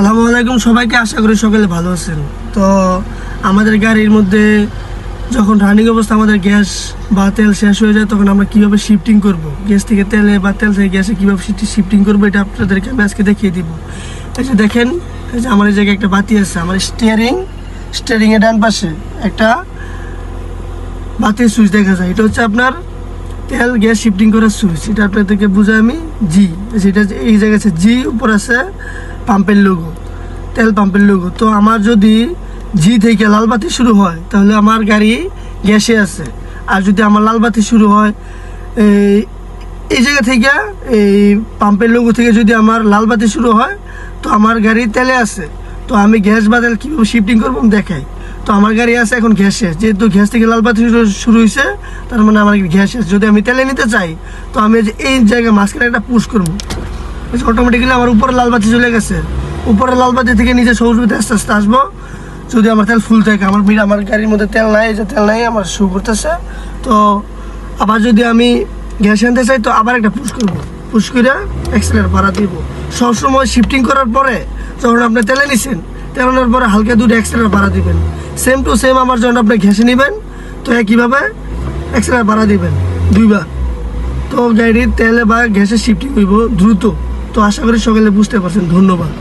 আসসালামু আলাইকুম সবাইকে, আশা করি সকলে ভালো আছেন। তো আমাদের গাড়ির মধ্যে যখন রানিং অবস্থা আমাদের গ্যাস বা তেল শেষ হয়ে যায়, তখন আমরা কীভাবে শিফটিং করব, গ্যাস থেকে তেলে বা তেল থেকে গ্যাসে কীভাবে শিফটিং করবো, এটা আপনাদেরকে আমি আজকে দেখিয়ে দিব। এই যে দেখেন, এই যে আমার এই জায়গায় একটা বাতি আছে, আমার স্টিয়ারিংয়ের ডান পাশে একটা বাতির সুইচ দেখা যায়। এটা হচ্ছে আপনার তেল গ্যাস শিফটিং করার সুইচ। এটা আপনাদেরকে বুঝাই আমি জি, সেটা এই জায়গায় আছে জি, উপর আছে পাম্পের লোগো, তেল পাম্পের লোগো। তো আমার যদি জি থেকে লাল বাতি শুরু হয়, তাহলে আমার গাড়ি গ্যাসে আছে। আর যদি আমার লাল বাতি শুরু হয় এই জায়গা থেকে, এই পাম্পের লোগো থেকে যদি আমার লাল বাতি শুরু হয়, তো আমার গাড়ি তেলে আছে। তো আমি গ্যাস বা তেল কীভাবে শিফটিং করবো আমি দেখাই। তো আমার গাড়ি আছে এখন গ্যাসে, যেহেতু গ্যাস থেকে লাল বাতি শুরু হয়েছে, তার মানে আমার গ্যাস আছে। যদি আমি তেলে নিতে চাই, তো আমি এই জায়গায় মাঝখানে একটা পুশ করবো, অটোমেটিক্যালি আমার উপরে লাল বাতি চলে গেছে। উপরে লাল বাতি থেকে নিচে সবুজ বাতি আস্তে আস্তে আসবো। যদি আমার তেল ফুল থাকে, আমার গাড়ির মধ্যে তেল নাই, এই যে তেল নাই, আমার শু করতেছে। তো আবার যদি আমি গ্যাস আনতে চাই, তো আবার একটা পুশ করে অ্যাক্সেলারেটর বাড়া দিব। সবসময় শিফটিং করার পরে যখন আপনি তেলে নিছেন, তেল আনার পরে হালকা দুটো অ্যাক্সেলারেটর বাড়া দিবেন। সেম টু সেম আমার যখন আপনি গ্যাসে নেবেন, তো একইভাবে অ্যাক্সেলারেটর বাড়া দিবেন দুইবার। তো গাড়ির তেলে বা গ্যাসে শিফটিং হইব দ্রুত। তো আশা করি সকলে বুঝতে পারছেন। ধন্যবাদ।